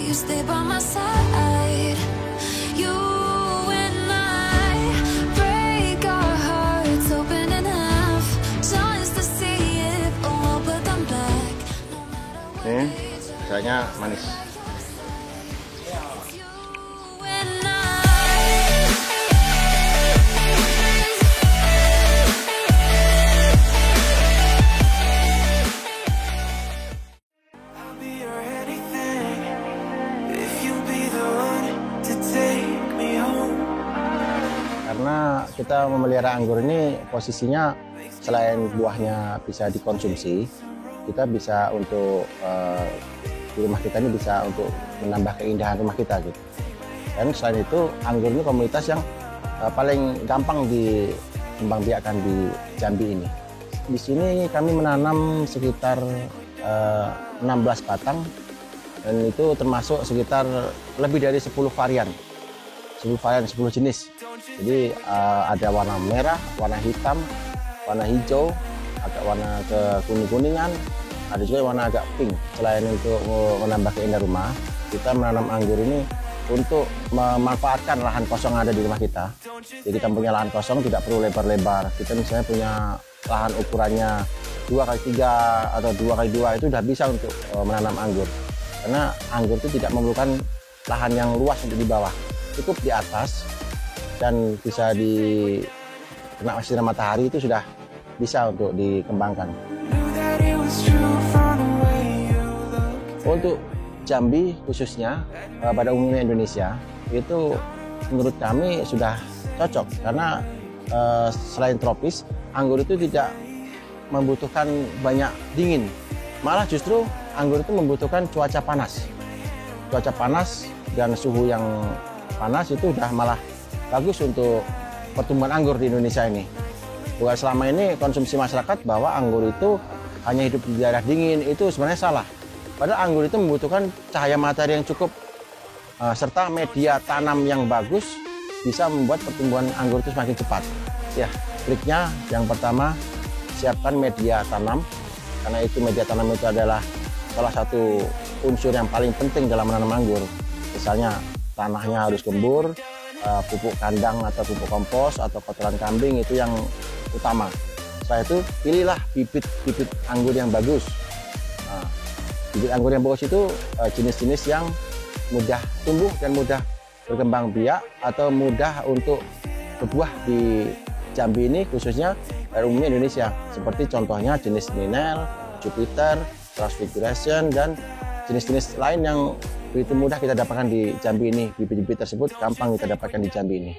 you stay by my side. You and I break our hearts open in half just to see if we'll put them back. No matter what. Ini rasanya manis. Karena kita memelihara anggur ini posisinya selain buahnya bisa dikonsumsi, kita bisa untuk di rumah kita ini bisa untuk menambah keindahan rumah kita gitu. Dan selain itu anggur ini komoditas yang paling gampang dikembangbiakkan di Jambi ini. Di sini kami menanam sekitar 16 batang dan itu termasuk sekitar lebih dari 10 varian. 10 jenis. Jadi ada warna merah, warna hitam, warna hijau, agak warna ke kuning-kuningan, ada juga warna agak pink. Selain untuk menambah keindahan rumah, kita menanam anggur ini untuk memanfaatkan lahan kosong yang ada di rumah kita. Jadi kita punya lahan kosong tidak perlu lebar-lebar. Kita misalnya punya lahan ukurannya 2x3 atau 2x2 itu sudah bisa untuk menanam anggur. Karena anggur itu tidak memerlukan lahan yang luas untuk di bawah. Cukup di atas dan bisa kena sinar matahari itu sudah bisa untuk dikembangkan. Untuk Jambi khususnya pada umumnya Indonesia itu menurut kami sudah cocok karena selain tropis anggur itu tidak membutuhkan banyak dingin, malah justru anggur itu membutuhkan cuaca panas dan suhu yang panas itu udah malah bagus untuk pertumbuhan anggur di Indonesia ini. Bukan selama ini konsumsi masyarakat bahwa anggur itu hanya hidup di daerah dingin, itu sebenarnya salah. Padahal anggur itu membutuhkan cahaya matahari yang cukup serta media tanam yang bagus bisa membuat pertumbuhan anggur itu semakin cepat. Ya, triknya yang pertama siapkan media tanam karena itu media tanam itu adalah salah satu unsur yang paling penting dalam menanam anggur. Misalnya tanahnya harus gembur, pupuk kandang atau pupuk kompos atau kotoran kambing itu yang utama. Setelah itu pilihlah bibit anggur yang bagus. Nah, bibit anggur yang bagus itu jenis-jenis yang mudah tumbuh dan mudah berkembang biak atau mudah untuk berbuah di Jambi ini khususnya dari umumnya Indonesia. Seperti contohnya jenis Minel, Jupiter, Transfiguration dan jenis-jenis lain yang begitu mudah kita dapatkan di Jambi ini. Bibit-bibit tersebut gampang kita dapatkan di Jambi ini.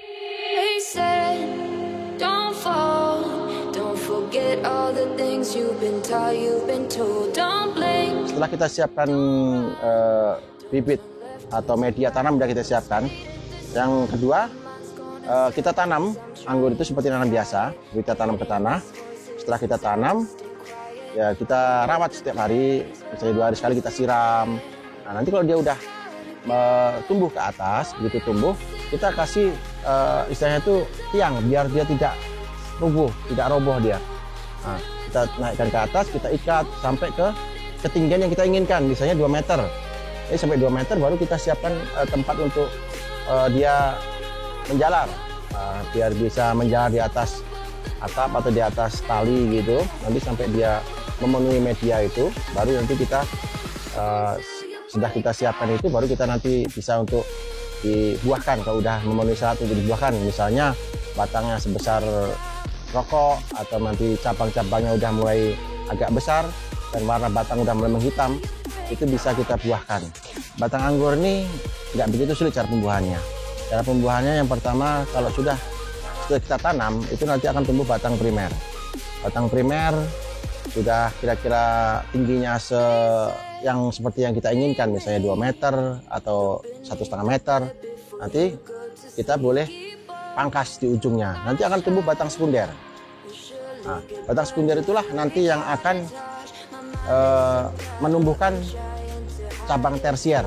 Setelah kita siapkan bibit atau media tanam sudah kita siapkan, yang kedua kita tanam anggur itu seperti tanam biasa. Kita tanam ke tanah. Setelah kita tanam, ya kita rawat setiap hari, misalnya 2 hari sekali kita siram. Nah, nanti kalau dia udah tumbuh ke atas, begitu tumbuh, kita kasih istilahnya itu tiang biar dia tidak roboh dia. Nah, kita naikkan ke atas, kita ikat sampai ke ketinggian yang kita inginkan, misalnya 2 meter. Jadi sampai 2 meter baru kita siapkan tempat untuk dia menjalar, biar bisa menjalar di atas atap atau di atas tali gitu. Nanti sampai dia memenuhi media itu, baru nanti kita sudah kita siapkan itu, baru kita nanti bisa untuk dibuahkan. Kalau udah memenuhi syarat untuk dibuahkan, misalnya batangnya sebesar rokok atau nanti cabang-cabangnya udah mulai agak besar dan warna batang udah mulai menghitam, itu bisa kita buahkan. Batang anggur ini nggak begitu sulit cara pembuahannya. Cara pembuahannya yang pertama, kalau sudah kita tanam itu nanti akan tumbuh batang primer. Batang primer sudah kira-kira tingginya yang seperti yang kita inginkan, misalnya 2 meter atau 1,5 meter. Nanti kita boleh pangkas di ujungnya. Nanti akan tumbuh batang sekunder. Nah, batang sekunder itulah nanti yang akan menumbuhkan cabang tersier.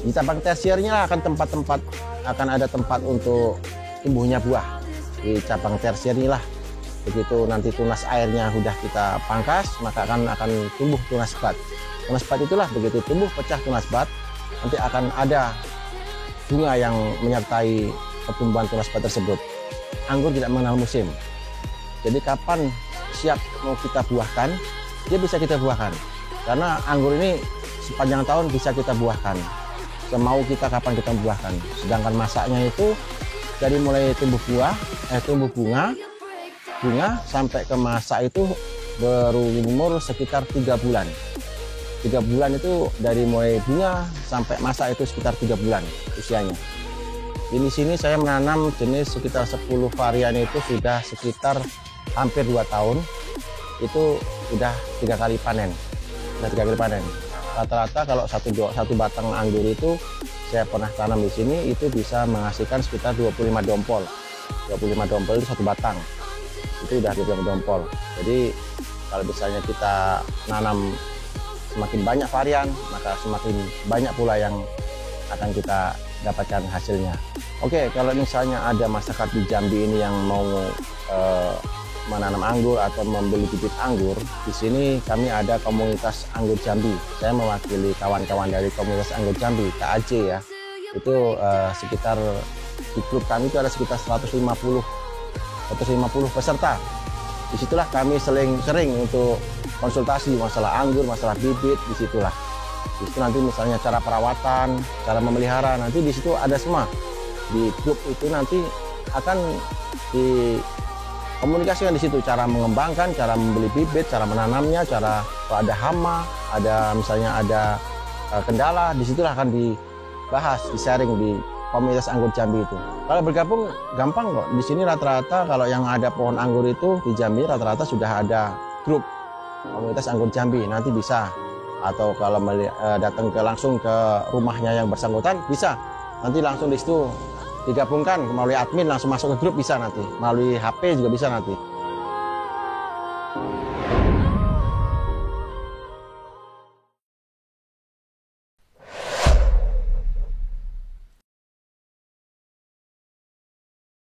Di cabang tersiernya akan ada tempat untuk tumbuhnya buah. Di cabang tersier inilah, begitu nanti tunas airnya sudah kita pangkas, maka akan tumbuh tunas bat. Tunas bat itulah begitu tumbuh pecah tunas bat, nanti akan ada bunga yang menyertai pertumbuhan tunas buah tersebut. Anggur tidak mengenal musim. Jadi kapan siap mau kita buahkan, dia bisa kita buahkan. Karena anggur ini sepanjang tahun bisa kita buahkan. Semau kita kapan kita buahkan. Sedangkan masaknya itu dari mulai tumbuh bunga sampai ke masak itu berumur sekitar 3 bulan. 3 bulan itu dari mulai bunga sampai masak itu sekitar 3 bulan usianya. Di sini saya menanam jenis sekitar 10 varian itu sudah sekitar hampir 2 tahun. Itu sudah 3 kali panen. Rata-rata kalau satu batang anggur itu saya pernah tanam di sini itu bisa menghasilkan sekitar 25 dompol. 25 dompol itu satu batang. Itu udah 25 dompol. Jadi kalau misalnya kita nanam semakin banyak varian, maka semakin banyak pula yang akan kita dapatkan hasilnya. Oke, kalau misalnya ada masyarakat di Jambi ini yang mau menanam anggur atau membeli bibit anggur, di sini kami ada komunitas anggur Jambi. Saya mewakili kawan-kawan dari komunitas anggur Jambi, KAJ ya. Itu sekitar di grup kami itu ada sekitar 150 peserta. Disitulah kami sering untuk konsultasi masalah anggur, masalah bibit, disitulah. Di situ nanti misalnya cara perawatan, cara memelihara, nanti di situ ada semua. Di grup itu nanti akan dikomunikasikan di situ cara mengembangkan, cara membeli bibit, cara menanamnya, cara kalau ada hama, ada misalnya ada kendala, disitulah akan dibahas, di-sharing di komunitas anggur Jambi itu. Kalau bergabung gampang kok. Di sini rata-rata kalau yang ada pohon anggur itu di Jambi rata-rata sudah ada grup komunitas anggur Jambi. Nanti bisa, atau kalau datang langsung ke rumahnya yang bersangkutan bisa. Nanti langsung di situ digabungkan melalui admin, langsung masuk ke grup bisa nanti. Melalui HP juga bisa nanti.